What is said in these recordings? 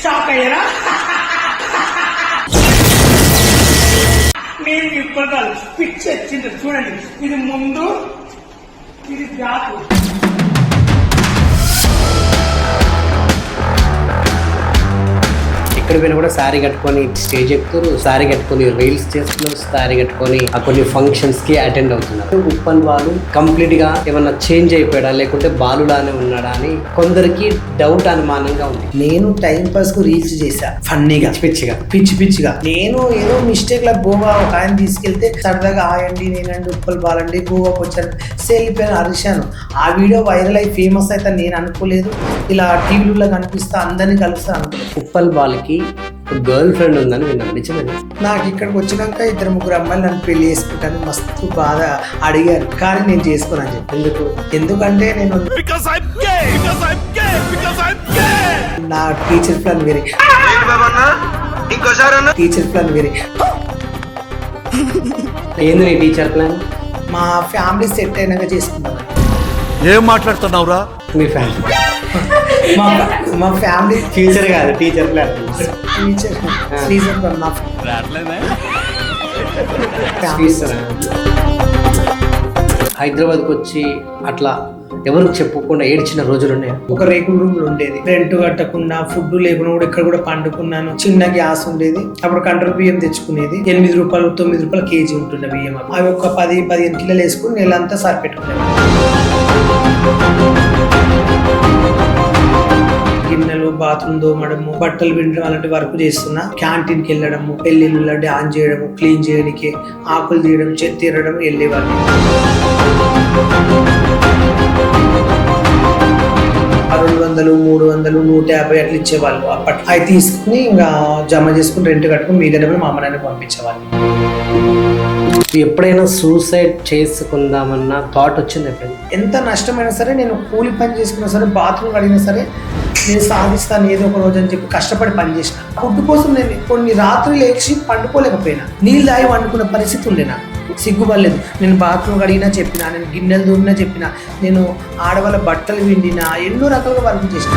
Shock అయ్యారా? నేను ఇప్పుడు పిచ్చి వచ్చింది చూడండి. ఇది ముందు, ఇది బ్యాక్. ఎక్కడ పోయినా కూడా శారీ కట్టుకొని స్టేజ్ ఎక్కుతారు, శారీ కట్టుకొని రీల్స్ చేస్తున్నారు, శారీ కట్టుకొని ఆ కొన్ని ఫంక్షన్స్ కి అటెండ్ అవుతున్నారు. ఉప్పల్ బాలు కంప్లీట్ గా ఏమన్నా చేంజ్ అయిపోయాడా లేకుంటే బాలులానే ఉన్నాడా అని కొందరికి డౌట్ అనుమానంగా ఉంది. నేను టైం పాస్ కు రీల్స్ చేశా, ఫన్నీగా పిచ్చిగా. నేను ఏదో మిస్టేక్ లా గోవా ఒక ఆయన తీసుకెళ్తే సరదాగా ఆయండి నేనండి ఉప్పల్ బాలండి గోవాకి వచ్చాను వెళ్ళిపోయాను అరిశాను. ఆ వీడియో వైరల్ అయి ఫేమస్ అయితే నేను అనుకోలేదు. ఇలా టీవీలో కనిపిస్తా అందరినీ కలుస్తా అనుకోలేదు. ఉప్పల్ బాల్కి గర్ల్ ఫ్రెండ్ ఉందని విన్నాను, నిజమేనా? నాకు ఇక్కడికి వచ్చినాక 2-3 అమ్మాయిలు నన్ను పెళ్లి చేసుకుంటాను మస్తు బాగా అడిగారు, కానీ నేను చేసుకోనని చెప్పి. ఎందుకంటే నేను నా టీచర్ ప్లాన్ వేరే ఏంది నీ టీచర్ ప్లాన్? మా ఫ్యామిలీ సెట్ అయినాక చేసుకుంటాను. ఏం మాట్లాడుతున్నావురా? మీ ఫ్యామిలీ మా ఫ్యామిలీ ఫ్యూచర్ కాదు టీచర్ ప్లాన్. టీచర్ ప్లాన్ మా హైదరాబాద్కి వచ్చి అట్లా ఎవరు చెప్పుకుండా ఏడ్చిన రోజులు ఉన్నాయి. ఒక రేకుల రూమ్ లో ఉండేది, రెంట్ కట్టకుండా ఫుడ్ లేకుండా కూడా ఇక్కడ కూడా పండుకున్నాను. చిన్న గ్యాస్ ఉండేది, అప్పుడు కంట్రోల్ బియ్యం తెచ్చుకునేది. 8 రూపాయలు 9 రూపాయలు కేజీ ఉంటుండే బియ్యం. అవి ఒక 10-15 కిలోలు వేసుకుని నెలంతా సరిపెట్టుకునేది. గిన్నెలు, బాత్రూమ్ దోమడము, బట్టలు పిండడం అలాంటి వర్క్ చేస్తున్నా. క్యాంటీన్కి వెళ్ళడము, పెళ్లిళ్ళ డాన్స్ చేయడము, క్లీన్ చేయడానికి, ఆకులు తీయడం, చెత్త తీరడం వెళ్ళేవాళ్ళు. 200, 300, 150 అట్లా ఇచ్చేవాళ్ళు అప్పట్లో. అవి తీసుకుని ఇంకా జమ చేసుకుని రెంట్ కట్టుకుని మిగతా డబ్బులు మా అమ్మ నాన్న పంపించేవాళ్ళు. ఎప్పుడైనా సూసైడ్ చేసుకుందామన్న థాట్ వచ్చింది ఎప్పుడైనా? ఎంత నష్టమైనా సరే, నేను కూలి పని చేసుకున్నా సరే, బాత్రూమ్ కడిగినా సరే నేను సాధిస్తాను ఏదో ఒక రోజు అని చెప్పి కష్టపడి పని చేసిన. ఫుడ్ కోసం నేను కొన్ని రాత్రి లేచి పండుకోలేకపోయినా, నీళ్ళు తాగి వండుకున్న పరిస్థితి ఉండే. నాకు సిగ్గుపడలేదు. నేను బాత్రూమ్ కడిగినా చెప్పినా, నేను గిన్నెలు దూరినా చెప్పినా, నేను ఆడవాళ్ళ బట్టలు విండినా, ఎన్నో రకాలుగా వర్క్ చేసిన.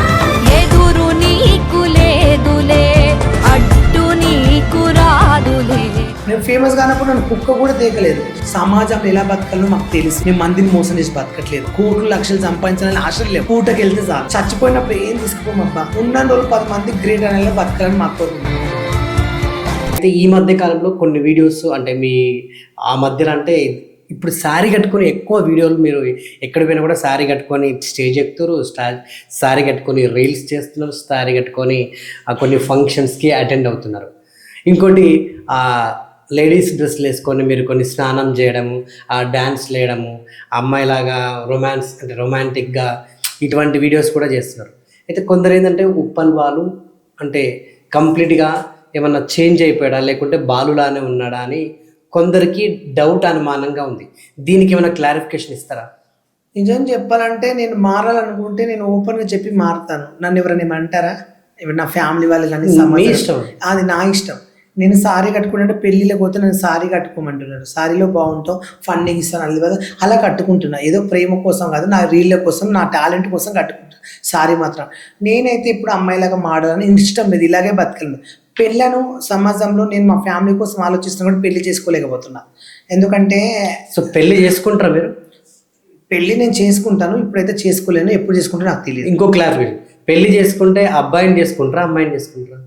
నేను ఫేమస్ కానప్పుడు నన్ను కుక్క కూడా తేకలేదు. సమాజంలో ఎలా బతకాలో మాకు తెలుసు. నేను మందిని మోసం చేసి బతకట్లేదు. కోట్లు లక్షలు సంపాదించాలని ఆశలు లేవు. పూటకి వెళ్తే చాలు. చచ్చిపోయినప్పుడు ఏం తీసుకుపోమబ్బా, ఉన్న రోజులు 10 మంది గ్రేట్ అనేలా బతకాలని మాకు. అయితే ఈ మధ్య కాలంలో కొన్ని వీడియోస్ అంటే మీ ఆ మధ్యలో అంటే ఇప్పుడు శారీ కట్టుకొని ఎక్కువ వీడియోలు మీరు ఎక్కడ పోయినా కూడా శారీ కట్టుకొని స్టేజ్ ఎక్కుతారు, శారీ కట్టుకొని రీల్స్ చేస్తున్నారు, శారీ కట్టుకొని ఆ కొన్ని ఫంక్షన్స్కి అటెండ్ అవుతున్నారు. ఇంకోటి లేడీస్ డ్రెస్లు వేసుకొని మీరు కొన్ని స్నానం చేయడము, డ్యాన్స్లు వేయడము, అమ్మాయిలాగా రొమాన్స్ అంటే రొమాంటిక్గా ఇటువంటి వీడియోస్ కూడా చేస్తున్నారు. అయితే కొందరు ఏంటంటే ఉప్పల్ బాలు అంటే కంప్లీట్గా ఏమన్నా చేంజ్ అయిపోయాడా లేకుంటే బాలులానే ఉన్నాడా అని కొందరికి డౌట్ అనుమానంగా ఉంది. దీనికి ఏమైనా క్లారిఫికేషన్ ఇస్తారా? నిజం చెప్పాలంటే నేను మారాలనుకుంటే నేను ఓపెన్గా చెప్పి మారుతాను. నన్ను ఎవరైనా ఏమంటారా? నా ఫ్యామిలీ వాళ్ళు కానీ ఇష్టం, అది నా ఇష్టం. నేను సారీ కట్టుకుంటే పెళ్ళిళ్ళకి పోతే నేను సారీ కట్టుకోమంటున్నాను. సారీలో బాగుంటావు, ఫండింగ్ ఇస్తాను అది అలా కట్టుకుంటున్నా. ఏదో ప్రేమ కోసం కాదు, నా రీళ్ళ కోసం, నా టాలెంట్ కోసం కట్టుకుంటాను సారీ మాత్రం. నేనైతే ఇప్పుడు అమ్మాయిలాగా మాడాలని ఇష్టం లేదు, ఇలాగే బతకలేదు. పెళ్ళను సమాజంలో నేను మా ఫ్యామిలీ కోసం ఆలోచిస్తున్నా కూడా పెళ్లి చేసుకోలేకపోతున్నా. ఎందుకంటే పెళ్లి చేసుకుంటారా మీరు? పెళ్లి నేను చేసుకుంటాను, ఇప్పుడైతే చేసుకోలేను. ఎప్పుడు చేసుకుంటానో నాకు తెలియదు. ఇంకో క్లారిఫికేషన్, పెళ్లి చేసుకుంటే అబ్బాయిని చేసుకుంటారా అమ్మాయిని చేసుకుంటారా?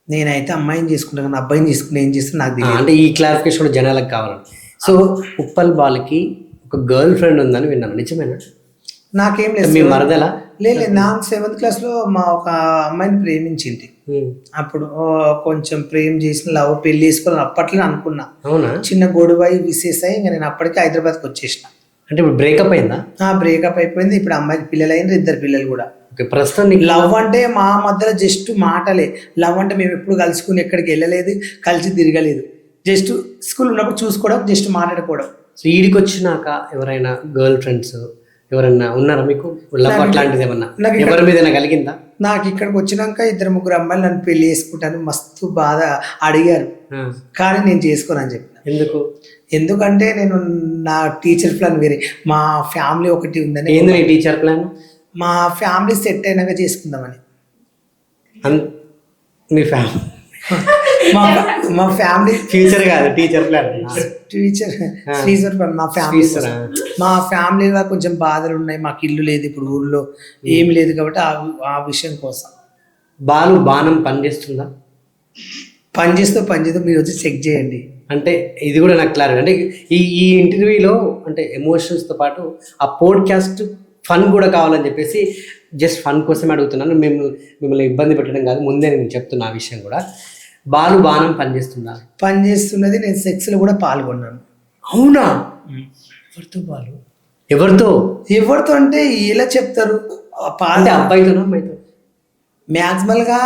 నేనైతే అమ్మాయిని చేసుకుంటాను, కానీ అబ్బాయిని చేసుకుంటే ఏం చేస్తాను నాకు తెలియదు. అంటే ఈ క్లారిఫికేషన్ కూడా జనాలకు కావాలని. సో ఉప్పల్ బాల్కి ఒక గర్ల్ ఫ్రెండ్ ఉందని విన్నాను, నిజమేనా? నాకేం లేదు. మీ మరదలా? లేదు, నాకు 7th క్లాస్లో మా ఒక అమ్మాయిని ప్రేమించింది. అప్పుడు కొంచెం ప్రేమ చేసిన లవ్ పెళ్లి చేసుకోవాలని అప్పట్లో అనుకున్నా. అవునా? చిన్న గొడవ విశేషాయి ఇంకా నేను అప్పటికే హైదరాబాద్కి వచ్చేసిన. అంటే ఇప్పుడు బ్రేకప్ అయిందా? బ్రేకప్ అయిపోయింది. ఇప్పుడు అమ్మాయికి పిల్లలు అయినారు, 2 పిల్లలు కూడా. ప్రస్తుతం లవ్ అంటే మా మధ్యలో జస్ట్ మాటలే. లవ్ అంటే మేము ఎప్పుడు కలుసుకుని ఎక్కడికి వెళ్ళలేదు, కలిసి తిరగలేదు. జస్ట్ స్కూల్ ఉన్నప్పుడు చూసుకోవడం, జస్ట్ మాట్లాడుకోవడం. సో ఈడికి వచ్చినాక ఎవరైనా గర్ల్ ఫ్రెండ్స్ ఎవరైనా ఉన్నారా మీకు? లవ్ అట్లాంటిది ఏమన్నా ఎవరి మీద కలిగిందా? నాకు ఇక్కడికి వచ్చినాక 2-3 అమ్మాయిలు నన్ను పెళ్లి చేసుకుంటాను మస్తు బాగా అడిగారు, కానీ నేను చేసుకోనని చెప్పిన. ఎందుకంటే నేను నా టీచర్ ప్లాన్ వేరే, మా ఫ్యామిలీ ఒకటి ఉందని. ఏంది నీ టీచర్ ప్లాన్? మా ఫ్యామిలీ సెట్ అయినాక చేసుకుందామని. మీ ఫ్యామిలీ మా ఫ్యామిలీ ఫ్యూచర్ కాదు టీచర్ ప్లాన్ ఫ్రీజర్ మా ఫ్యామిలీలో కొంచెం బాధలు ఉన్నాయి. మాకు ఇల్లు లేదు ఇప్పుడు ఊర్లో, ఏమి లేదు కాబట్టి ఆ విషయం కోసం. బాణం పనిచేస్తుందా? పనిచేస్తూ మీరు వచ్చి చెక్ చేయండి. అంటే ఇది కూడా నాకు క్లారిటీ. అంటే ఈ ఇంటర్వ్యూలో అంటే ఎమోషన్స్తో పాటు ఆ పోడ్కాస్ట్ ఫన్ కూడా కావాలని చెప్పేసి జస్ట్ ఫన్ కోసమే అడుగుతున్నాను. మిమ్మల్ని ఇబ్బంది పెట్టడం కాదు, ముందే నేను చెప్తున్నా ఆ విషయం కూడా. బాణం పనిచేస్తుందా? పనిచేస్తున్నది. నేను సెక్స్లో కూడా పాల్గొన్నాను. అవునా? ఎవరితో అంటే ఎలా చెప్తారు? అంటే అబ్బాయితోనో అమ్మాయితో? మ్యాక్సిమల్గా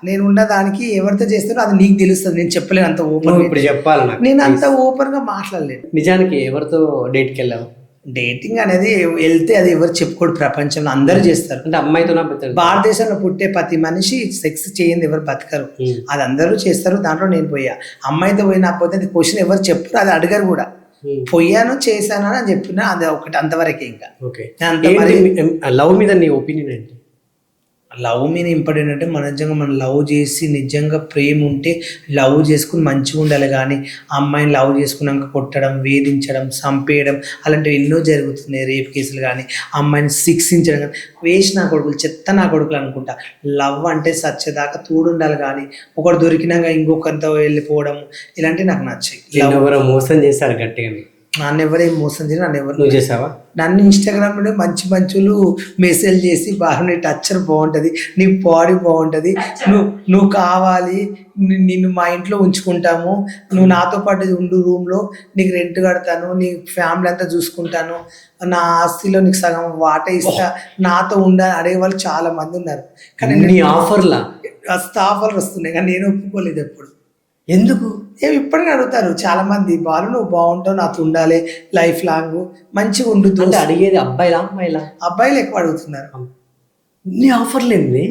నేను ఉన్న దానికి ఎవరితో చేస్తారో అది నీకు తెలుస్తుంది. నేను చెప్పలేను అంత ఓపెన్. ఇప్పుడు చెప్పాలి నాకు. నేను అంత ఓపెన్గా మాట్లాడలేను. నిజానికి ఎవరితో డేట్కి వెళ్ళావు? డేటింగ్ అనేది వెళ్తే అది ఎవరు చెప్పుకోడు, ప్రపంచంలో అందరూ చేస్తారు. అంటే అమ్మాయితో భారతదేశంలో పుట్టే ప్రతి మనిషి సెక్స్ చేయండి ఎవరు బతకరు, అది అందరూ చేస్తారు. దాంట్లో నేను పోయా. అమ్మాయితో పోయినా పోతే అది క్వశ్చన్ ఎవరు చెప్పరు, అది అడగరు కూడా. పోయాను చేశాను అని చెప్పినా అది ఒకటి అంతవరకే. ఇంకా లవ్ మీద నీ ఒపీనియన్ ఏంటి? లవ్ మీద ఇంపార్టెంట్ అంటే మనం లవ్ చేసి నిజంగా ప్రేమ ఉంటే లవ్ చేసుకుని మంచిగా ఉండాలి. కానీ అమ్మాయిని లవ్ చేసుకున్నాక కొట్టడం, వేధించడం, చంపేయడం అలాంటివి ఎన్నో జరుగుతున్నాయి. రేప్ కేసులు కానీ అమ్మాయిని శిక్షించడం కానీ వేస్ట్ నా కొడుకులు, చెత్త నా కొడుకులు అనుకుంటా. లవ్ అంటే సచ్చేదాకా తోడుండాలి. కానీ ఒకటి దొరికినాక ఇంకొకరితో వెళ్ళిపోవడం ఇలాంటివి నాకు నచ్చాయి. ఎవరో మోసం చేశారు గట్టిగా? నన్ను ఎవరేం మోసం చేసి నువ్వు చేసావా? నన్ను ఇన్స్టాగ్రామ్లో మంచులు మెసేజ్ చేసి బాగా నీ టచ్చర్ బాగుంటుంది, నీ బాడీ బాగుంటుంది, నువ్వు కావాలి, నిన్ను మా ఇంట్లో ఉంచుకుంటాము, నువ్వు నాతో పాటు ఉండు, రూమ్లో నీకు రెంట్ కడతాను, నీ ఫ్యామిలీ అంతా చూసుకుంటాను, నా ఆస్తిలో నీకు సగం వాటా ఇస్తా, నాతో ఉండాలని అడిగే వాళ్ళు చాలా మంది ఉన్నారు. కానీ నీ ఆఫర్లు వస్తున్నాయి కానీ నేను ఒప్పుకోలేదు ఎప్పుడు. ఎందుకు? ఇప్పటికీ అడుగుతారు చాలా మంది, బాలు నువ్వు బాగుంటావు, నాతో ఉండాలి లైఫ్ లాంగ్, మంచిగా ఉండు. అడిగేది అబ్బాయిలా అమ్మాయిలా? అబ్బాయిలు ఎక్కువ అడుగుతున్నారు. నీ ఆఫర్లు ఏంది?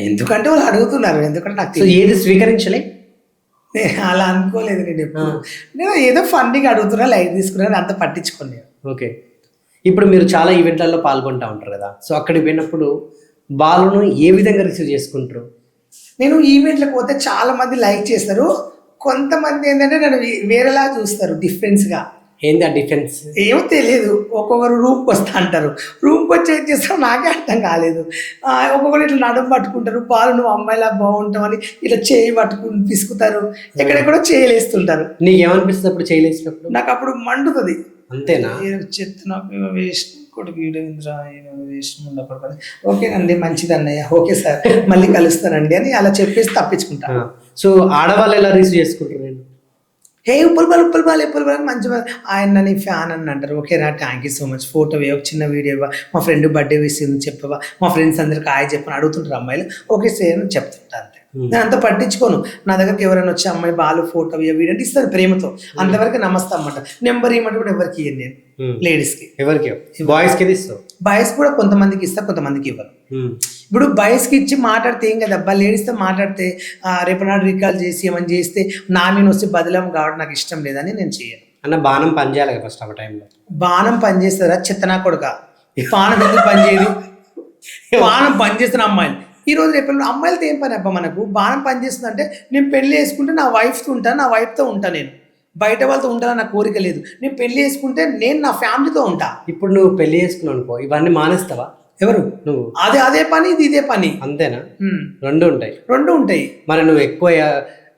ఎందుకంటే వాళ్ళు అడుగుతున్నారు. ఎందుకంటే నాకు ఏది స్వీకరించలే, అలా అనుకోలేదు. నేను ఏదో ఫండింగ్ అడుగుతున్నా, లైట్ తీసుకున్నా, అంత పట్టించుకోండి. ఓకే. ఇప్పుడు మీరు చాలా ఈవెంట్లలో పాల్గొంటూ ఉంటారు కదా, సో అక్కడికి పోయినప్పుడు బాలును ఏ విధంగా రిసీవ్ చేసుకుంటారు? నేను ఈవెంట్లకు పోతే చాలా మంది లైక్ చేస్తారు, కొంతమంది ఏంటంటే నన్ను వేరేలా చూస్తారు, డిఫరెన్స్గా. ఏంది ఆ డిఫరెన్స్? ఏమో తెలియదు. ఒక్కొక్కరు రూమ్కి వస్తా అంటారు, రూమ్కి వచ్చి ఏం చేస్తారో నాకే అర్థం కాలేదు. ఒక్కొక్కరు ఇట్లా నడుము పట్టుకుంటారు, బాలు నువ్వు అమ్మాయిలా బాగుంటావు అని ఇట్లా చేయి పట్టుకుని పిసుకుతారు, ఎక్కడెక్కడో చేయలేస్తుంటారు. నీకేమనిపిస్తుంది అప్పుడు చేయలేసినప్పుడు? నాకు అప్పుడు మండుతుంది. అంతేనా? చెత్త నాకు వేస్ట్ కొడుకు వీడేంద్రా వేస్ట్ ఉండకూడదు. ఓకేనండి, మంచిది అన్నయ్య, ఓకే సార్, మళ్ళీ కలుస్తానండి అని అలా చెప్పేసి తప్పించుకుంటా. సో ఆడవాళ్ళు ఎలా రిసీవ్ చేసుకుంటారు? నేను ఉప్పల్ బాల్ మంచి ఆయన నీ ఫ్యాన్ అని అంటారు. ఓకేనా, thank you so much, photo ఒక చిన్న వీడియో ఇవ్వ, మా ఫ్రెండ్ బర్త్డే విషయం చెప్పవా, మా ఫ్రెండ్స్ అందరికి హాయ్ చెప్పని అడుగుతుంటారు అమ్మాయిలు. ఓకే సేమ్ అని చెప్తుంటా, అంతే. నేను అంత పట్టించుకోను. నా దగ్గరికి ఎవరైనా వచ్చి అమ్మాయి బాలు ఫోటో వీడియో అంటే ఇస్తారు ప్రేమతో, అంతవరకు నమస్తే అన్నమాట. నెంబర్ ఇవ్వమంటే కూడా ఎవరికి ఇవ్వను నేను. లేడీస్కి, ఎవరికి? బాయ్స్కి ఇస్తావు? బాయ్స్ కూడా కొంతమందికి ఇస్తా, కొంతమందికి ఇవ్వను. ఇప్పుడు బాయ్స్కి ఇచ్చి మాట్లాడితే ఏం కదా అబ్బా, లేడీస్తో మాట్లాడితే రేపు నాడు రికాల్ చేసి ఏమని చేస్తే నా మీద వస్తే బదిలం కావడం నాకు ఇష్టం లేదని నేను చేయను. అన్న బాణం పని చేయాలి కదా ఫస్ట్ ఆ టైంలో. బాణం పని చేస్తారా చెత్తనా కొడుక? బాణం ఎందుకు పని చేయదు? బాణం పని చేస్తున్న అమ్మాయిలు ఈ రోజు రేపు అమ్మాయిలతో ఏం పని అబ్బా మనకు? బాణం పని చేస్తుందంటే నేను పెళ్లి చేసుకుంటే నా వైఫ్తో ఉంటాను, నా వైఫ్తో ఉంటాను, నేను బయట వాళ్ళతో ఉంటానని నా కోరిక లేదు. నేను పెళ్లి చేసుకుంటే నేను నా ఫ్యామిలీతో ఉంటా. ఇప్పుడు నువ్వు పెళ్లి చేసుకున్నావు అనుకో, ఇవన్నీ మానేస్తావా? ఎవరు? నువ్వు. అదే పని ఇదే పని, అంతేనా? రెండు ఉంటాయి. మరి నువ్వు ఎక్కువ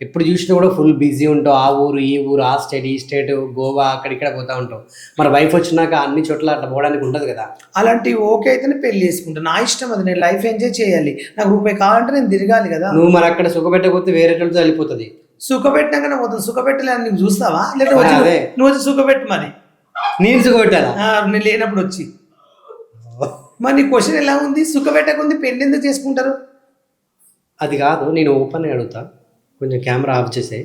ఎప్పుడు చూసినా కూడా ఫుల్ బిజీ ఉంటావు, ఆ ఊరు ఈ ఊరు, ఆ స్టేట్ ఈ స్టేట్, గోవా అక్కడిక్కడ పోతా ఉంటావు. మరి వైఫ్ వచ్చినాక అన్ని చోట్ల అట్లా పోవడానికి ఉండదు కదా. అలాంటివి ఓకే అయితేనే పెళ్లి చేసుకుంటాను, నా ఇష్టం అది, నేను లైఫ్ ఎంజాయ్ చేయాలి, నాకు రూపాయి కావాలంటే నేను తిరగాలి కదా. నువ్వు మరి అక్కడ సుఖపెట్టకపోతే వేరే వాళ్ళతో వెళ్ళిపోతుంది. సుఖపెట్టినాకనే పోతుంది, సుఖపెట్టలే నీకు చూస్తావా? లేదా నువ్వు వచ్చి సుఖపెట్టు, మరి నేను సుఖపెట్టాలా? నేను లేనప్పుడు వచ్చి. మరి నీ క్వశ్చన్ ఎలా ఉంది? సుఖపెట్టకుంది పెళ్లి ఎందుకు చేసుకుంటారు? అది కాదు, నేను ఓపెన్గా అడుగుతా, కొంచెం కెమెరా ఆఫ్ చేసే.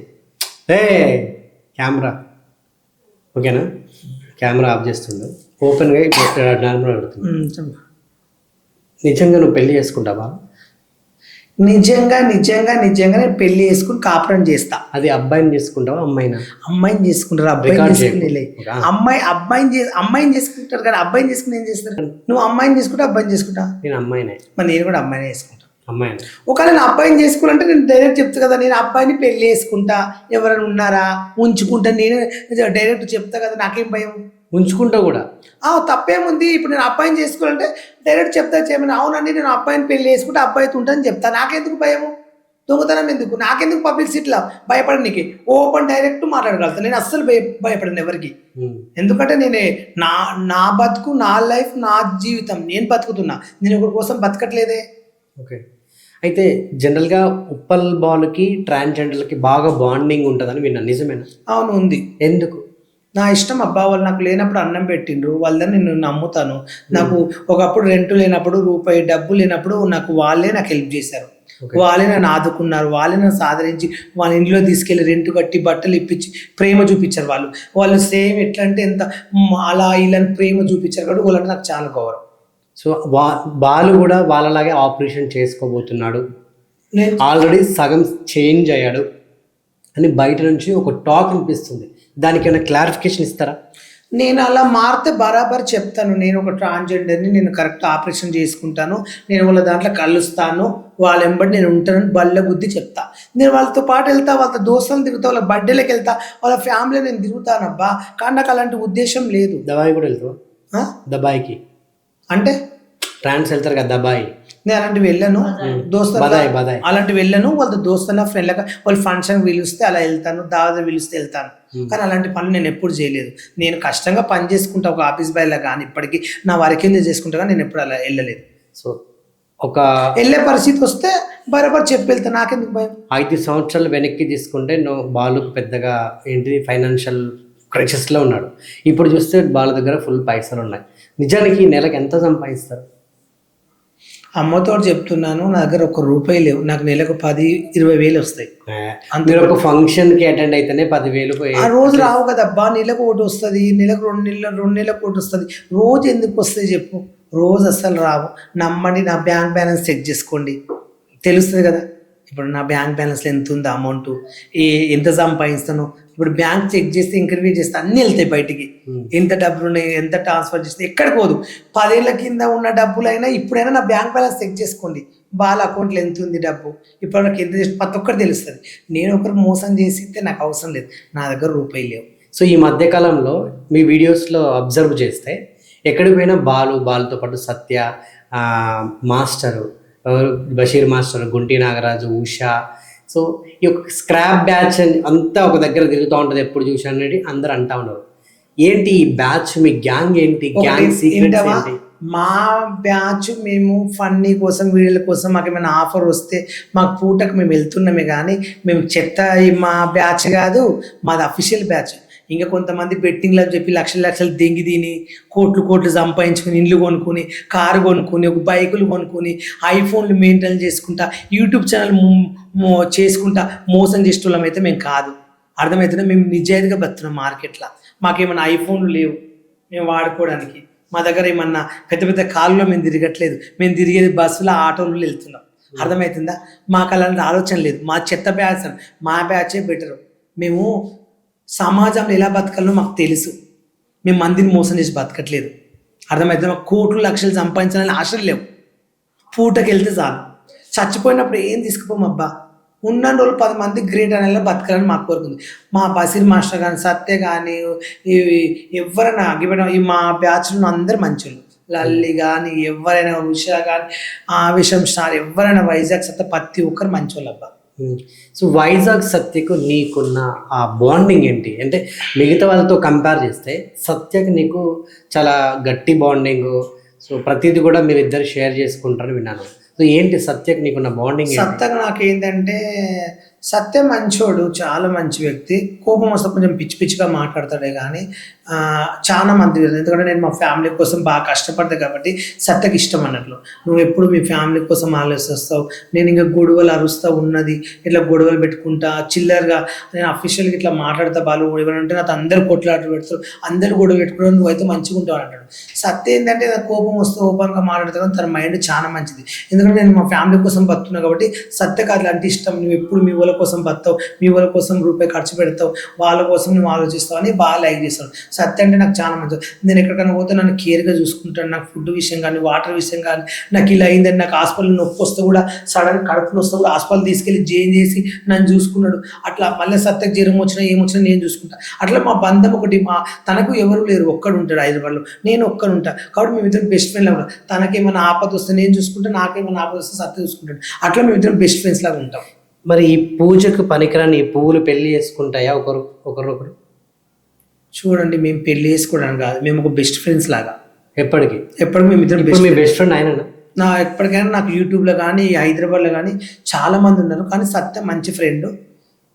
కెమెరా ఓకేనా? కెమెరా ఆఫ్ చేస్తుండే ఓపెన్గా నార్మల్ అడుగుతున్నా. నిజంగా నువ్వు పెళ్లి చేసుకుంటావా? నిజంగా నేను పెళ్లి చేసుకుని కాపురం చేస్తా. అది అబ్బాయిని చేసుకుంటావా అమ్మాయినా? అమ్మాయిని చేసుకుంటారు, అమ్మాయిని చేసుకుంటారు కానీ అబ్బాయిని చేసుకుని ఏం చేస్తారు? నువ్వు అమ్మాయిని చేసుకుంటా, అబ్బాయిని చేసుకుంటా? నేను అమ్మాయినే. మరి నేను కూడా అమ్మాయినే చేసుకుంటా. అమ్మాయి ఒకవేళ నేను అబ్బాయిని చేసుకోవాలంటే నేను డైరెక్ట్ చెప్తా కదా, నేను అబ్బాయిని పెళ్లి చేసుకుంటా, ఎవరైనా ఉన్నారా ఉంచుకుంటా, నేను డైరెక్ట్ చెప్తా కదా, నాకేం భయం. ఉంచుకుంటా కూడా తప్పేముంది, ఇప్పుడు నేను అబ్బాయిని చేసుకోవాలంటే డైరెక్ట్ చెప్తా, చేయమని అవునండి నేను అబ్బాయిని పెళ్లి చేసుకుంటే అబ్బాయితో ఉంటానని చెప్తా. నాకెందుకు భయము, దొంగతనం ఎందుకు, నాకెందుకు పబ్లిసిటీలో భయపడనికి, ఓపెన్ డైరెక్ట్ మాట్లాడగలుగుతాను. నేను అస్సలు భయపడను ఎవరికి. ఎందుకంటే నేనే నా బతుకు, నా లైఫ్, నా జీవితం నేను బతుకుతున్నా, నేను ఒకరి కోసం బతకట్లేదే. ఓకే. అయితే జనరల్గా ఉప్పల్ బాలుకి ట్రాన్స్జెండర్లకి బాగా బాండింగ్ ఉంటుందని విన్నా, నిజమేనా? అవును ఉంది. ఎందుకు? నా ఇష్టం అబ్బా, వాళ్ళు నాకు లేనప్పుడు అన్నం పెట్టిండ్రు, వాళ్ళని నేను నమ్ముతాను. నాకు ఒకప్పుడు రెంట్ లేనప్పుడు, రూపాయి డబ్బు లేనప్పుడు వాళ్ళే నాకు హెల్ప్ చేశారు, వాళ్ళే నన్ను ఆదుకున్నారు, వాళ్ళే నన్ను సాదరించి వాళ్ళ ఇంట్లో తీసుకెళ్ళి రెంట్ కట్టి బట్టలు ఇప్పించి ప్రేమ చూపించారు. వాళ్ళు సేమ్ ఎట్లా అంటే ఎంత అలా ఇలా ప్రేమ చూపించారు కాబట్టి వాళ్ళంటే నాకు చాలా గౌరవం. సో బాలు కూడా వాళ్ళలాగే ఆపరేషన్ చేసుకోబోతున్నాడు, నేను ఆల్రెడీ సగం చేంజ్ అయ్యాడు అని బయట నుంచి ఒక టాక్ అనిపిస్తుంది. దానికి ఏమైనా క్లారిఫికేషన్ ఇస్తారా? నేను అలా మారితే బరాబర్ చెప్తాను, నేను ఒక ట్రాన్స్జెండర్ని, నేను కరెక్ట్ ఆపరేషన్ చేసుకుంటాను, నేను వాళ్ళ దాంట్లో కలుస్తాను, వాళ్ళ వెంబడి నేను ఉంటానని బల్ల బుద్ధి చెప్తా. నేను వాళ్ళతో పాటు వెళ్తా, వాళ్ళ దోస్తులను తిరుగుతా, వాళ్ళ బర్త్డేలకు వెళ్తా, వాళ్ళ ఫ్యామిలీ నేను తిరుగుతానబ్బా. కానీ నాకు అలాంటి ఉద్దేశం లేదు. దబాయి కూడా వెళ్తావా? దబాయికి అంటే ట్రాన్స్ వెళ్తారు కదా దబాయి, నేను అలాంటివి వెళ్ళను, దోస్తులు అలాంటివి వెళ్ళను. వాళ్ళ దోస్తుల ఫ్రెండ్లగా వాళ్ళు ఫంక్షన్ పిలుస్తే అలా వెళ్తాను, దావత పిలుస్తే వెళ్తాను. కానీ అలాంటి పనులు నేను ఎప్పుడు చేయలేదు. నేను కష్టంగా పని చేసుకుంటా ఒక ఆఫీస్ బాయ్లా, కానీ ఇప్పటికీ నా వరకేందో చేసుకుంటా, కానీ నేను ఎప్పుడు అలా వెళ్ళలేదు. సో ఒక వెళ్ళే పరిస్థితి వస్తే బరాబర్ చెప్పి వెళ్తా, నాకెందుకు భయం. 5 సంవత్సరాలు వెనక్కి తీసుకుంటే బాలు పెద్దగా ఏంటి ఫైనాన్షియల్ క్రైసిస్లో ఉన్నాడు. ఇప్పుడు చూస్తే బాలు దగ్గర ఫుల్ పైసలు ఉన్నాయి. నిజానికి నెలకు ఎంత సంపాదిస్తారు? అమ్మతో చెప్తున్నాను, నా దగ్గర 1 రూపాయి లేవు, నాకు నెలకు 10-20 వేలు వస్తాయి. మీరు ఒక ఫంక్షన్కి అటెండ్ అయితేనే 10,000 ఆ రోజు రావు కదబ్బా, నెలకు ఒకటి వస్తుంది, నెలకు 2 నెలలకు ఒకటి వస్తుంది. రోజు ఎందుకు వస్తాయి చెప్పు, రోజు అస్సలు రావు. నమ్మండి, నా బ్యాంక్ బ్యాలెన్స్ చెక్ చేసుకోండి, తెలుస్తుంది కదా. ఇప్పుడు నా బ్యాంక్ బ్యాలెన్స్లో ఎంత ఉందో అమౌంట్, ఎంత సంపాదిస్తాను, ఇప్పుడు బ్యాంక్ చెక్ చేస్తే ఇంక్రిమెంట్ చేస్తే అన్నీ వెళ్తాయి బయటికి. ఎంత డబ్బులు ఉన్నాయి, ఎంత ట్రాన్స్ఫర్ చేస్తే ఎక్కడికి పోదు. 10 ఏళ్ల కింద ఉన్న డబ్బులైనా ఇప్పుడైనా నా బ్యాంక్ బ్యాలెన్స్ చెక్ చేసుకోండి, వాళ్ళ అకౌంట్లో ఎంత ఉంది డబ్బు, ఇప్పుడు నాకు ఎంత చేసి ప్రతి ఒక్కటి తెలుస్తుంది. నేను ఒకరు మోసం చేసితే నాకు అవసరం లేదు, నా దగ్గర రూపాయి లేవు. సో ఈ మధ్యకాలంలో మీ వీడియోస్లో అబ్జర్వ్ చేస్తే ఎక్కడికి పోయినా బాలుతో పాటు Satya, master Basheer master, Gunti Nagaraju, Usha, so ఈ యొక్క స్క్రాప్ బ్యాచ్ అంతా ఒక దగ్గర తిరుగుతూ ఉంటుంది ఎప్పుడు చూసాను అనేది అందరు అంటా ఉన్నారు. ఏంటి ఈ బ్యాచ్, మీ గ్యాంగ్ ఏంటి, గ్యాంగ్ సీక్రెట్స్ ఏంటి? మా బ్యాచ్ మేము ఫన్నీ కోసం, వీడియోల కోసం మాకు ఏమైనా ఆఫర్ వస్తే మాకు పూటకు మేము వెళ్తున్నామే, కానీ మేము చెత్త మా బ్యాచ్ కాదు, మాది అఫీషియల్ బ్యాచ్. ఇంకా కొంతమంది బెట్టింగ్లు అని చెప్పి లక్షలు దెంగి తిని కోట్లు సంపాదించుకుని, ఇండ్లు కొనుక్కుని, కారు కొనుక్కుని, ఒక బైకులు కొనుక్కొని, ఐఫోన్లు మెయింటైన్ చేసుకుంటా, యూట్యూబ్ ఛానల్ చేసుకుంటా మోసం చేసేటోళ్ళం అయితే మేము కాదు. అర్థమవుతుందా? మేము నిజాయితీగా బతున్నాం మార్కెట్లో. మాకేమన్నా ఐఫోన్లు లేవు మేము వాడుకోవడానికి, మా దగ్గర ఏమన్నా పెద్ద కార్లో మేము తిరగట్లేదు, మేము తిరిగేది బస్సులో, ఆటోలో వెళ్తున్నాం. అర్థమవుతుందా? మాకు అలాంటి ఆలోచన లేదు. మా చెత్త బ్యాచ్, మా బ్యాచే బెటరు. మేము సమాజంలో ఎలా బతకాలో మాకు తెలుసు, మేము మందిని మోసం చేసి బతకట్లేదు. అర్థమవుతుంది? మాకు కోట్లు లక్షలు సంపాదించాలని ఆశలు లేవు. పూటకి వెళ్తే చాలు, చచ్చిపోయినప్పుడు ఏం తీసుకుపోం అబ్బా. ఉన్న రోజులు 10 మంది గ్రేట్ అనేలా బతకాలని మాకు కోరుకుంది. మా బషీర్ మాస్టర్ కానీ, సత్య కానీ, ఎవరైనా ఈ మా బ్యాచ్లో అందరు మంచోళ్ళు. లల్లి కానీ, ఎవరైనా ఉషా కానీ, ఆవేశం స్టార్, ఎవరైనా వైజాగ్ సత్య, ప్రతి ఒక్కరు మంచోళ్ళు అబ్బా. సో వైజాగ్ సత్యకు నీకున్న ఆ బాండింగ్ ఏంటి? అంటే మిగతా వాళ్ళతో కంపేర్ చేస్తే సత్యకి నీకు చాలా గట్టి బాండింగ్, సో ప్రతిదీ కూడా మీరు ఇద్దరు షేర్ చేసుకుంటారని విన్నాను. సో ఏంటి సత్యకి నీకున్న బాండింగ్? సత్యకు నాకేంటంటే, సత్య మంచోడు, చాలా మంచి వ్యక్తి. కోపం వస్తే కొంచెం పిచ్చిగా మాట్లాడతాడే, కానీ చాలా మంది, ఎందుకంటే నేను మా ఫ్యామిలీ కోసం బాగా కష్టపడతా కాబట్టి సత్యకి ఇష్టం అన్నట్లు. నువ్వు ఎప్పుడు మీ ఫ్యామిలీ కోసం ఆలోచిస్తావు, నేను ఇంకా గొడవలు అరుస్తూ ఉన్నది, ఇట్లా గొడవలు పెట్టుకుంటా చిల్లరగా నేను అఫీషియల్గా ఇట్లా మాట్లాడతా, బాలు ఎవరంటే నాకు అందరు కొట్లాటలు పెడతారు, అందరు గొడవ పెట్టుకోవడం, నువ్వైతే మంచిగా ఉంటావు అంటాడు. సత్య ఏంటంటే నాకు కోపం వస్తే ఓపెన్గా మాట్లాడతావు, కానీ తన మైండ్ చాలా మంచిది. ఎందుకంటే నేను మా ఫ్యామిలీ కోసం బతున్నా కాబట్టి సత్యకు అట్లా అంటే ఇష్టం. నువ్వు ఎప్పుడు మీ వాళ్ళ వాళ్ళ కోసం బతావు, మీ వాళ్ళ కోసం రూపాయి ఖర్చు పెడతావు, వాళ్ళ కోసం నువ్వు ఆలోచిస్తావు అని బాగా లైక్ చేస్తాను. సత్య అంటే నాకు చాలా మంచి. నేను ఎక్కడికైనా పోతే నన్ను కేర్గా చూసుకుంటాను. నాకు ఫుడ్ విషయం కానీ, వాటర్ విషయం కానీ, నాకు ఇలా అయిందని, నాకు హాస్పిటల్ నొప్పి వస్తే కూడా, సడన్ కడుపు వస్తే కూడా హాస్పిటల్ తీసుకెళ్ళి జైన్ చేసి నన్ను చూసుకున్నాడు. అట్లా మళ్ళీ సత్యకు జ్వరం వచ్చినా ఏమొచ్చినా నేను చూసుకుంటా. అట్లా మా బంధం ఒకటి. తనకు ఎవరు లేరు, ఒక్కడు ఉంటాడు హైదరాబాద్లో, నేను ఒక్కడు ఉంటా. కాబట్టి మేమిద్దరం బెస్ట్ ఫ్రెండ్ లాగా. తనకేమైనా ఆపద వస్తే నేను చూసుకుంటా, నాకేమైనా ఆపద వస్తే సత్య చూసుకుంటాడు. అట్లా మేమిద్దరం బెస్ట్ ఫ్రెండ్స్ లాగా ఉంటాం. మరి ఈ పూజకు పనికిరాని ఈ పువ్వులు పెళ్లి చేసుకుంటాయా ఒకరొకరు? చూడండి, మేము పెళ్లి చేసుకోవడానికి కాదు, మేము ఒక బెస్ట్ ఫ్రెండ్స్ లాగా. ఎప్పటికి మేమిద్దరం మీ బెస్ట్ ఫ్రెండ్ ఆయన ఎప్పటికైనా నాకు యూట్యూబ్లో కానీ, హైదరాబాద్లో కానీ చాలా మంది ఉన్నారు. కానీ సత్య మంచి ఫ్రెండ్,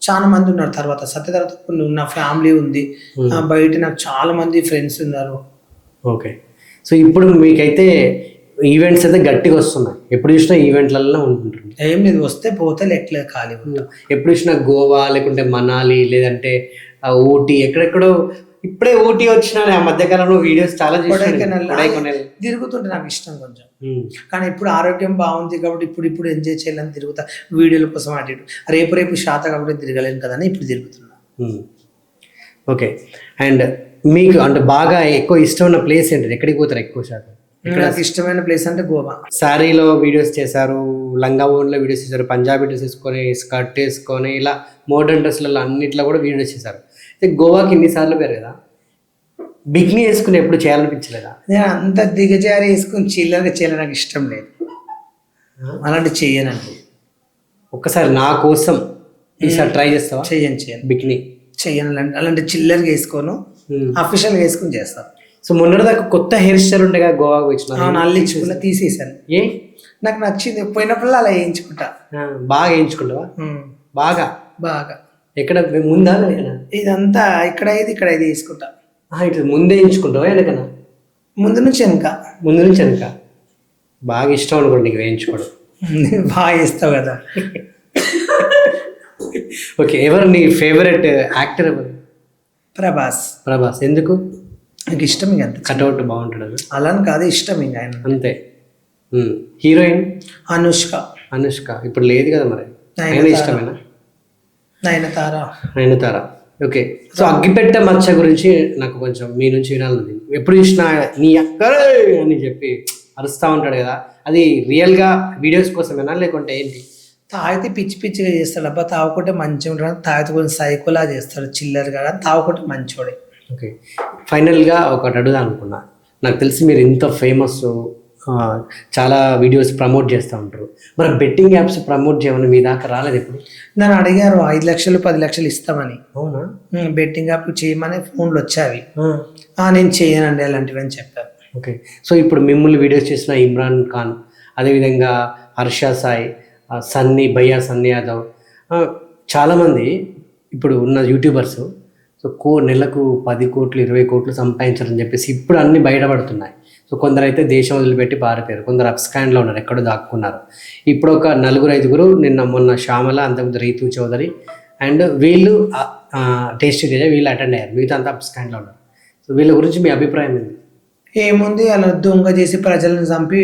చాలా మంది ఉన్నారు. తర్వాత సత్య తర్వాత నా ఫ్యామిలీ ఉంది, బయట నాకు చాలా మంది ఫ్రెండ్స్ ఉన్నారు. ఓకే. సో ఇప్పుడు మీకైతే ఈవెంట్స్ అయితే గట్టిగా వస్తున్నాయి, ఎప్పుడు చూసినా ఈవెంట్లలో ఉంటుంటుంది. ఏం లేదు, వస్తే పోతే ఎట్లా ఖాళీ ఉంటాం. ఎప్పుడు చూసినా గోవా, లేకుంటే మనాలి, లేదంటే ఊటీ, ఎక్కడెక్కడో. ఇప్పుడే ఊటీ వచ్చిన ఆ మధ్యకాలంలో వీడియోస్ చాలా తిరుగుతుంటే నాకు ఇష్టం కొంచెం. కానీ ఇప్పుడు ఆరోగ్యం బాగుంది కాబట్టి ఇప్పుడు ఎంజాయ్ చేయాలని తిరుగుతా, వీడియోల కోసం అటు రేపు శాత కాబట్టి తిరగలేను కదా అని ఇప్పుడు తిరుగుతున్నా. ఓకే. అండ్ మీకు అంటే బాగా ఎక్కువ ఇష్టమైన ప్లేస్ ఏంటి? ఎక్కడికి పోతారు ఎక్కువ శాతం? నాకు ఇష్టమైన ప్లేస్ అంటే గోవా. శారీలో వీడియోస్ చేశారు, లంగా ఓన్లో వీడియోస్ చేశారు, పంజాబీ డ్రెస్ వేసుకొని, స్కర్ట్ వేసుకొని, ఇలా మోడర్న్ డ్రెస్లలో అన్నిట్లో కూడా వీడియోస్ చేశారు. అయితే గోవాకి ఇన్నిసార్లు పేరు కదా, బిగ్ని వేసుకుని ఎప్పుడు చేయాలనిపించలేదా? నేను అంత దిగజారి వేసుకుని చిల్లరగా చేయాలని నాకు ఇష్టం లేదు, అలాంటి చెయ్యనండి. ఒక్కసారి నా కోసం ఈసారి ట్రై చేస్తావా? చెయ్యను బిగ్ని చెయ్యను, అలాంటి చిల్లరగా వేసుకోను, అఫీషియల్గా వేసుకుని చేస్తాను. సో మొన్నటిదాకా కొత్త హెయిర్ స్టైల్ ఉండే కదా గోవాకి వచ్చిన, అల్లించుకున్నా, తీసేసాను. నాకు నచ్చింది, పోయినప్పుడు అలా వేయించుకుంటా. బాగా వేయించుకుంటావా? బాగా బాగా. ఎక్కడ ముందా? ఇదంతా ఇక్కడ ఇది వేసుకుంటా. ఇటు ముందే వేయించుకుంటావా వెనకనా? ముందు నుంచి వెనక. బాగా ఇష్టం అనుకోండి నీకు వేయించుకోవడం. బాగా వేస్తావు కదా. ఓకే. ఎవరు నీ ఫేవరెట్ యాక్టర్? ఎవరు? ప్రభాస్. ఎందుకు? నాకు ఇష్టం. ఇంక అంత కట్అవుట్ బాగుంటాడు అలా అని కాదు, ఇష్టం ఇంక ఆయన అంతే. హీరోయిన్ అనుష్క ఇప్పుడు లేదు కదా, మరి ఆయన ఇష్టమేనా? నయనతార. ఓకే. సో అగ్గిపెట్ట మచ్చ గురించి నాకు కొంచెం మీ నుంచి వినాలని. ఎప్పుడు చూసినా నీ అక్కడే అని చెప్పి అరుస్తూ ఉంటాడు కదా, అది రియల్గా వీడియోస్ కోసమేనా లేకుంటే ఏంటి? తాగితే పిచ్చిగా చేస్తాడు. అబ్బా తాగుకుంటే మంచిగా ఉంటాడు, తాగితే కొంచెం సైకోలా చేస్తాడు, చిల్లరగా. తాగుకుంటే మంచోడే. ఓకే. ఫైనల్గా ఒకటి అడుగుదా అనుకున్నా. నాకు తెలిసి మీరు ఇంత ఫేమస్, చాలా వీడియోస్ ప్రమోట్ చేస్తూ ఉంటారు, మరి బెట్టింగ్ యాప్స్ ప్రమోట్ చేయమని మీ దాకా రాలేదు ఎప్పుడు? నన్ను అడిగారు 5 లక్షలు 10 లక్షలు ఇస్తామని. అవునా? బెట్టింగ్ యాప్ చేయమని ఫోన్లు వచ్చావి. నేను చేయనండి అలాంటివి అని చెప్పాను. ఓకే. సో ఇప్పుడు మిమ్మల్ని వీడియోస్ చేసిన ఇమ్రాన్ ఖాన్, అదేవిధంగా హర్ష సాయి, భయ్యా సన్నీ యాదవ్, చాలామంది ఇప్పుడు ఉన్న యూట్యూబర్స్ సో నెలకు 10 కోట్లు 20 కోట్లు సంపాదించాలని చెప్పేసి ఇప్పుడు అన్ని బయటపడుతున్నాయి. సో కొందరు అయితే దేశం వదిలిపెట్టి పారిపోయారు, కొందరు అప్స్కాండ్లో ఉన్నారు, ఎక్కడో దాక్కున్నారు. ఇప్పుడు ఒక 4-5 మొన్న శ్యామల, అంతకుముందు రీతు చౌదరి అండ్ వీళ్ళు టేస్టీ తేజ వీళ్ళు అటెండ్ అయ్యారు, మిగతా అంతా అప్స్కాండ్లో ఉన్నారు. సో వీళ్ళ గురించి మీ అభిప్రాయం ఏంటి? ఏముంది, అలా దొంగ చేసి ప్రజలను చంపి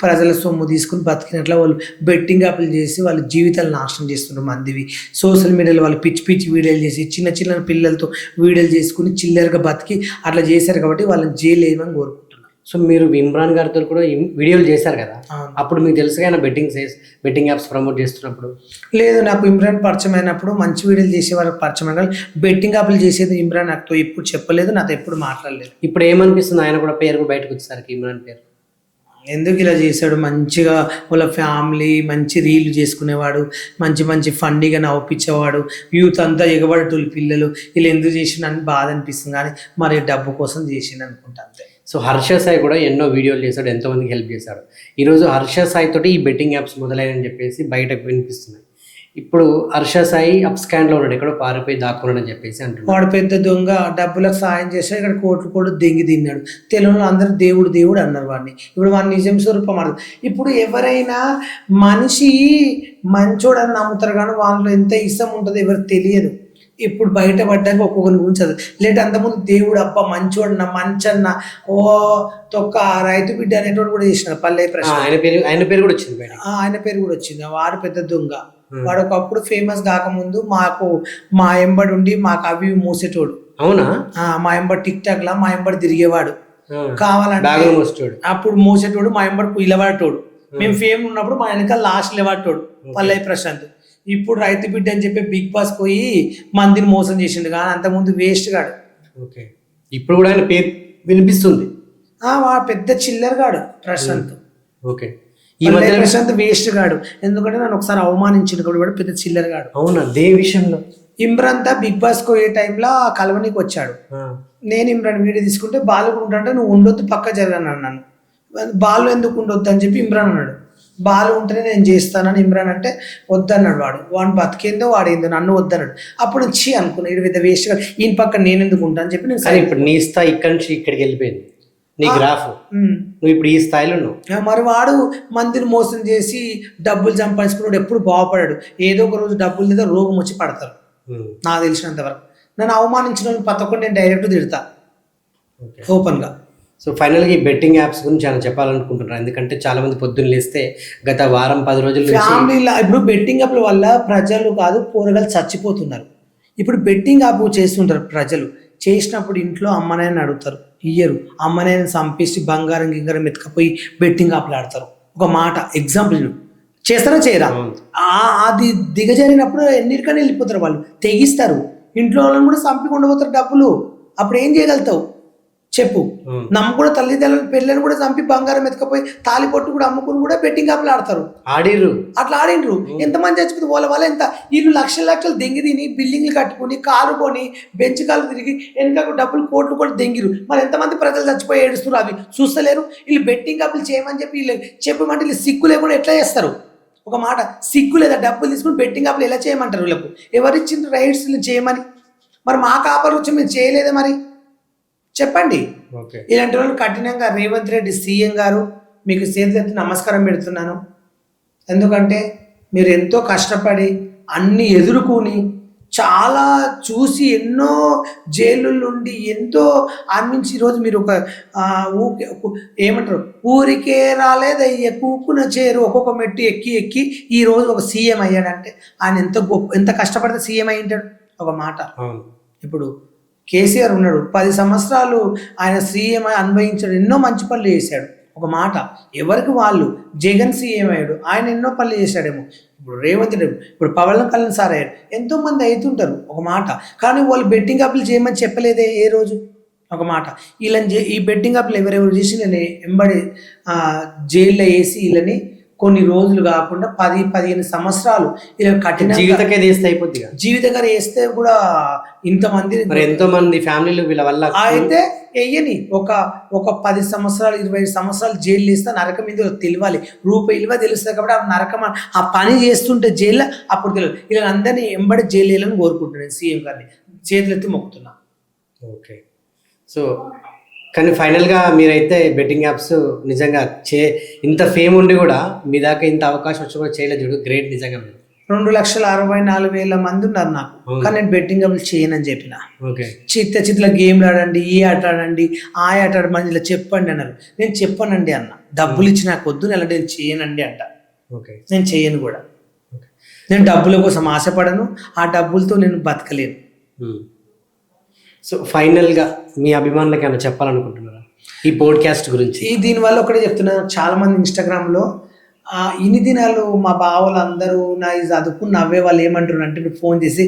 ప్రజల సొమ్ము తీసుకుని బతికినట్ల వాళ్ళు బెట్టింగ్ యాప్లు చేసి వాళ్ళ జీవితాలు నాశనం చేస్తున్నారు మందివి. సోషల్ మీడియాలో వాళ్ళు పిచ్చి వీడియోలు చేసి చిన్న పిల్లలతో వీడియోలు చేసుకుని చిల్లరగా బతికి అట్లా చేశారు కాబట్టి వాళ్ళని జైలు వేయమని కోరుకుంటున్నారు. సో మీరు ఇమ్రాన్ గారితో కూడా వీడియోలు చేశారు కదా, అప్పుడు మీకు తెలుసు ఆయన బెట్టింగ్ యాప్స్ ప్రమోట్ చేస్తున్నప్పుడు? లేదు, నాకు ఇమ్రాన్ పరిచయం అయినప్పుడు మంచి వీడియోలు చేసే వాళ్ళకి పరిచయం అయినా, బెట్టింగ్ యాప్లు చేసేది ఇమ్రాన్ నాతో ఎప్పుడు చెప్పలేదు, నాతో ఎప్పుడు మాట్లాడలేదు. ఇప్పుడు ఏమనిపిస్తుంది, ఆయన కూడా పేరు బయటకు వచ్చేసరికి ఇమ్రాన్ పేరు ఎందుకు ఇలా చేశాడు? మంచిగా వాళ్ళ ఫ్యామిలీ మంచి రీల్ చేసుకునేవాడు, మంచి ఫండిగా నవ్వుపించేవాడు, యూత్ అంతా ఎగబడేటోళ్ళు పిల్లలు. వీళ్ళు ఎందుకు చేసిండని బాధ అనిపిస్తుంది, కానీ మరి డబ్బు కోసం చేసిండు అనుకుంటా అంతే. సో హర్ష సాయి కూడా ఎన్నో వీడియోలు చేశాడు, ఎంతోమందికి హెల్ప్ చేశాడు. ఈరోజు హర్ష సాయి తోటి ఈ బెట్టింగ్ యాప్స్ మొదలైనని చెప్పేసి బయటకు వినిపిస్తున్నాయి. ఇప్పుడు హర్ష సాయి అప్స్కాండ్లో ఉన్నాడు, ఎక్కడో పారిపోయి దాక్కున్నాడు అని చెప్పేసి అంటున్నాడు. వాడు పెద్ద దొంగ, డబ్బులకు సాయం చేస్తే ఇక్కడ కోట్లు దెంగి తిన్నాడు. తెలుగులో అందరూ దేవుడు అన్నారు వాడిని. ఇప్పుడు వాడిని నిజం స్వరూపం అన్నారు. ఇప్పుడు ఎవరైనా మనిషి మంచోడని నమ్ముతారు, కానీ వాళ్ళలో ఎంత ఇష్టం ఉంటుందో ఎవరికి తెలియదు. ఇప్పుడు బయటపడ్డాక ఒక్కొక్కరి గురించి చదువు లేట్. అంతకుముందు దేవుడు అబ్బా మంచోడన్న మంచన్న తొక్క రైతు బిడ్డ అనేటోడు కూడా చేసినారు పల్లె ప్రశ్న. ఆయన పేరు కూడా వచ్చింది, ఆయన పేరు కూడా వచ్చింది. వాడు పెద్ద దొంగ. వాడు ఒకప్పుడు ఫేమస్ కాకముందు మా ఎంబడి ఉండి మాకు అవి మూసేటోడు. అవునా? మా ఎంబడి టిక్ టాక్ లా మా ఎంబడి తిరిగేవాడు. బ్యాగులు కావాలంటే మోసేటోడు. అప్పుడు మూసేటోడు, మా ఎంబడి ఇలవాడటోడు. మేము ఫేమ్ ఉన్నప్పుడు మా వెనకాల లాస్ట్ లేవాడటోడు పల్లవి ప్రశాంత్. ఇప్పుడు రైతు బిడ్డ అని చెప్పి బిగ్ బాస్ పోయి మందిని మోసం చేసిండు, కానీ అంతకుముందు వేస్ట్ గాడు. ఓకే, ఇప్పుడు కూడా ఆయన పేరు వినిపిస్తుంది. వాడు పెద్ద చిల్లర్ గాడు ప్రశాంత్. ఓకే, ఈ మధ్య ప్రశాంత్ వేస్ట్ గాడు. ఎందుకంటే నన్ను ఒకసారి అవమానించింది కూడా, వాడు పెద్ద చిల్లర్ గాడు. అవునా? దే విషయంలో ఇమ్రాన్ తా బిగ్ బాస్ కు ఏ టైంలో కలవనీకి వచ్చాడు. నేను ఇమ్రాన్ వీడియో తీసుకుంటే బాలు కూడా ఉంటాంటే నువ్వు ఉండొద్దు పక్క జరగను అన్నాను. బాలు ఎందుకు ఉండొద్దు అని చెప్పి ఇమ్రాన్ అన్నాడు. బాలు ఉంటేనే నేను చేస్తానని ఇమ్రాన్ అంటే వద్దన్నాడు. వాడు బతికేందో వాడేందో నన్ను వద్దన్నాడు. అప్పుడు నుంచి అనుకున్నా ఇది పెద్ద వేస్ట్ గా ఈయన పక్క నేను ఎందుకు ఉంటా అని చెప్పి నేను ఇప్పుడు నీ స్థాయి ఇక్కడి నుంచి ఇక్కడికి వెళ్ళిపోయింది, నీ గ్రాఫ్. నువ్వు ఇప్పుడు ఈ స్థాయిలో ఉన్నావు. మరి వాడు మందిని మోసం చేసి డబ్బులు సంపాదించుకున్నాడు, ఎప్పుడు బాగుపడాడు. ఏదో ఒక రోజు డబ్బులు లేదా రోగం వచ్చి పడతారు. నాకు తెలిసినంత వరకు నన్ను అవమానించిన ప్రతి ఒక్కటి నేను డైరెక్ట్ తిడతా ఓపెన్ గా. సో ఫైనల్గా ఈ బెట్టింగ్ యాప్స్ గురించి చాలా చెప్పాలనుకుంటున్నాను, ఎందుకంటే చాలా మంది పొద్దున్న లేస్తే గత వారం 10 రోజుల ఫ్యామిలీలో ఇప్పుడు బెట్టింగ్ యాప్ల వల్ల ప్రజలు కాదు పోరగాలు చచ్చిపోతున్నారు. ఇప్పుడు బెట్టింగ్ యాప్ చేస్తుంటారు ప్రజలు. చేసినప్పుడు ఇంట్లో అమ్మనాయని అడుగుతారు, ఇయ్యరు. అమ్మనాయని చంపేసి బంగారం గింగారం ఎత్తుకపోయి బెట్టింగ్ యాప్లు ఆడతారు. ఒక మాట ఎగ్జాంపుల్ చేస్తారా చేయరా, అది దిగజారినప్పుడు ఎన్నిటికన్నా వెళ్ళిపోతారు వాళ్ళు, తెగిస్తారు. ఇంట్లో వాళ్ళని కూడా చంపి ఉండబోతారు డబ్బులు. అప్పుడు ఏం చేయగలుగుతావు చెప్పు? నమ్ముకున్న తల్లిదండ్రులు పెళ్ళని కూడా చంపి బంగారం ఎత్తుకపోయి తాలి పొట్టు కూడా అమ్ముకుని కూడా బెట్టింగ్ యాప్లు ఆడతారు. అట్లా ఆడిండ్రు. ఎంతమంది చచ్చిపోతుంది వాళ్ళ వల్ల. ఎంత వీళ్ళు లక్షలు దెంగి తిని బిల్డింగ్లు కట్టుకుని కారు కొని బెంచ్ కాలు తిరిగి వెనక డబ్బులు కోట్లు కూడా దెంగిరు. మరి ఎంతమంది ప్రజలు చచ్చిపోయి ఏడుస్తున్నారు, అవి చూస్తలేరు. వీళ్ళు బెట్టింగ్ యాప్లు చేయమని చెప్పి వీళ్ళు చెప్పమంటే వీళ్ళు సిగ్గు లేకుండా ఎట్లా చేస్తారు? ఒక మాట సిగ్గు లేదా? డబ్బులు తీసుకుని బెట్టింగ్ యాప్లు ఎలా చేయమంటారు? వీళ్ళకు ఎవరిచ్చిన రైట్స్ చేయమని? మరి మా కాపర్ వచ్చి మీరు చేయలేదే మరి చెప్పండి. ఇలాంటి వాళ్ళు కఠినంగా రేవంత్ రెడ్డి సీఎం గారు మీకు చేతులెత్తి నమస్కారం పెడుతున్నాను. ఎందుకంటే మీరు ఎంతో కష్టపడి అన్ని ఎదుర్కొని చాలా చూసి ఎన్నో జైలు నుండి ఎంతో అనిపించి ఈరోజు మీరు ఒక ఏమంటారు ఊరికే రాలేదయ్యే కూకున చేరు ఒక్కొక్క మెట్టు ఎక్కి ఎక్కి ఈరోజు ఒక సీఎం అయ్యాడంటే ఆయన ఎంత కష్టపడితే సీఎం అయి ఉంటాడు. ఒక మాట ఇప్పుడు కేసీఆర్ ఉన్నాడు, 10 సంవత్సరాలు ఆయన సీఎం అనుభవించాడు, ఎన్నో మంచి పనులు చేశాడు. ఒక మాట ఎవరికి వాళ్ళు. జగన్ సీఎం అయ్యాడు, ఆయన ఎన్నో పనులు చేశాడేమో. ఇప్పుడు రేవంత్ రెడ్డి, ఇప్పుడు పవన్ కళ్యాణ్ సార్ అయ్యాడు, ఎంతో మంది అవుతుంటారు. ఒక మాట కానీ వాళ్ళు బెట్టింగ్ యాప్లు చేయమని చెప్పలేదే ఏ రోజు. ఒక మాట వీళ్ళని ఈ బెట్టింగ్ యాప్లు ఎవరెవరు చేసి వీళ్ళని ఎంబడి జైల్లో వేసి వీళ్ళని కొన్ని రోజులు కాకుండా 10-15 సంవత్సరాలు ఇలా కఠిన జీవితకాలు వేస్తే కూడా ఇంతమంది ఎంతో మంది ఫ్యామిలీలు వీళ్ళ వల్ల అయితే వెయ్యని ఒక 10 సంవత్సరాలు 20 సంవత్సరాలు జైలు వేస్తే నరకం మీద తెలియాలి. రూపాయి విలువ తెలుస్తుంది కాబట్టి ఆ నరకం ఆ పని చేస్తుంటే జైల్లో అప్పుడు తెలియదు. ఇలా అందరినీ ఎంబడి జైలు వేయాలని కోరుకుంటున్నాను. సీఎం గారిని చేతులెత్తి మొక్కుతున్నా. ఓకే, సో కానీ ఫైనల్గా మీరైతే బెట్టింగ్ యాప్స్ నిజంగా ఇంత ఫేమ్ ఉండి కూడా మీ దాకా ఇంత అవకాశం వచ్చి కూడా చేయలేదు చూడు, గ్రేట్ నిజంగా. 2,64,000 మంది ఉన్నారు నాకు, కానీ నేను బెట్టింగ్ యాప్లు చేయనని చెప్పిన. చిత్త గేమ్లు ఆడండి, ఈ ఆట ఆడండి, ఆ ఆట ఆడమని ఇలా చెప్పండి అన్నారు. నేను చెప్పానండి అన్న, డబ్బులు ఇచ్చి నాకు వద్దు, నేను నేను చేయనండి అంట. నేను చేయను కూడా. నేను డబ్బుల కోసం ఆశపడను, ఆ డబ్బులతో నేను బతకలేను. సో ఫైనల్గా మీ అభిమానులకి ఏమైనా చెప్పాలనుకుంటున్నారా ఈ పోడ్కాస్ట్ గురించి? దీనివల్ల ఒకటే చెప్తున్నా, చాలా మంది ఇన్స్టాగ్రామ్లో ఇన్ని దినాలు మా బావలు అందరూ నా చదువుకుని నవ్వే వాళ్ళు ఏమంటారు అంటే, నువ్వు ఫోన్ చేసి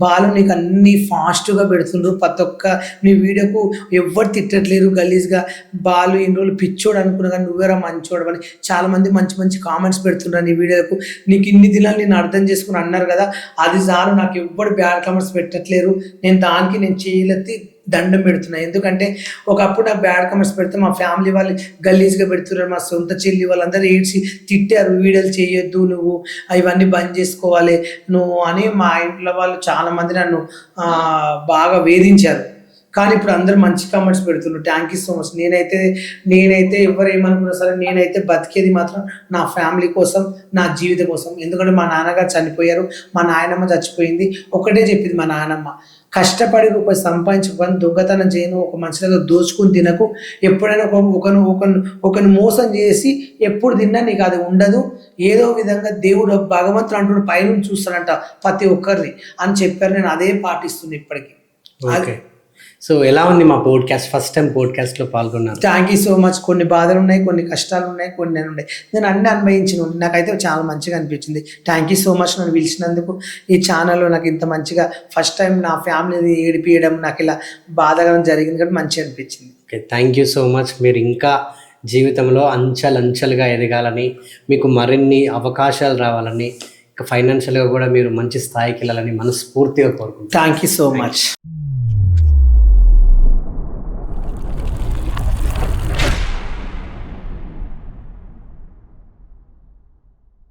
బాలు నీకు అన్నీ ఫాస్ట్గా పెడుతుండ్రు, ప్రతి ఒక్క నీ వీడియోకు ఎవ్వరు తిట్టట్లేరు గలీజ్గా, బాలు ఇన్ని రోజులు పిచ్చోడు అనుకున్నా కానీ నువ్వేరా మంచోడు అని చాలామంది మంచి మంచి కామెంట్స్ పెడుతున్నారు నీ వీడియోకు. నీకు ఇన్ని దినాలు నేను అర్థం చేసుకుని అన్నారు కదా, అది చాలు, నాకు ఎవ్వరు బ్యాడ్ కామెంట్స్ పెట్టట్లేరు. నేను దానికి నేను చేయలెత్తి దండం పెడుతున్నా. ఎందుకంటే ఒకప్పుడు నాకు బ్యాడ్ కామెంట్స్ పెడితే మా ఫ్యామిలీ వాళ్ళు గలీజ్గా పెడుతున్నారు, మా సొంత చెల్లి వాళ్ళందరూ ఏడ్చి తిట్టారు, వీడియోలు చేయొద్దు నువ్వు, ఇవన్నీ బంద్ చేసుకోవాలి నువ్వు అని. మా ఇంట్లో వాళ్ళు చాలామంది నన్ను బాగా వేధించారు. కానీ ఇప్పుడు అందరూ మంచి కామెంట్స్ పెడుతున్నారు. Thank you so much. నేనైతే ఎవరు ఏమనుకున్నా సరే నేనైతే బతికేది మాత్రం నా ఫ్యామిలీ కోసం, నా జీవితం కోసం. ఎందుకంటే మా నాన్నగారు చనిపోయారు, మా నాయనమ్మ చచ్చిపోయింది. ఒకటే చెప్పింది మా నాయనమ్మ, కష్టపడి రూపాయి సంపాదించుకొని దొంగతనం చేయను, ఒక మనిషి దగ్గర దోచుకుని తినకు, ఎప్పుడైనా ఒకరిని మోసం చేసి ఎప్పుడు తిన్నా నీకు అది ఉండదు, ఏదో విధంగా దేవుడు భగవంతుడు అంటున్న పైనుంచి చూస్తాడంట ప్రతి ఒక్కరిని అని చెప్పారు. నేను అదే పాటిస్తున్నాను ఇప్పటికీ. ఓకే, సో ఎలా ఉంది మా పోడ్కాస్ట్? ఫస్ట్ టైం పోడ్కాస్ట్లో పాల్గొన్నాను. Thank you so much. కొన్ని బాధలు ఉన్నాయి, కొన్ని కష్టాలు ఉన్నాయి, కొన్ని ఉన్నాయి. నేను అన్ని అనుభవించిన, నాకైతే చాలా మంచిగా అనిపించింది. థ్యాంక్ యూ సో మచ్ నన్ను పిలిచినందుకు. ఈ ఛానల్లో నాకు ఇంత మంచిగా ఫస్ట్ టైం నా ఫ్యామిలీని ఏడిపియడం, నాకు ఇలా బాధగా జరిగింది కాబట్టి మంచిగా అనిపించింది. Okay, thank you so much. మీరు ఇంకా జీవితంలో అంచెలంచెలుగా ఎదగాలని, మీకు మరిన్ని అవకాశాలు రావాలని, ఇంకా ఫైనాన్షియల్గా కూడా మీరు మంచి స్థాయికి వెళ్ళాలని మనస్ఫూర్తిగా కోరుకుంటున్నాను. Thank you so much.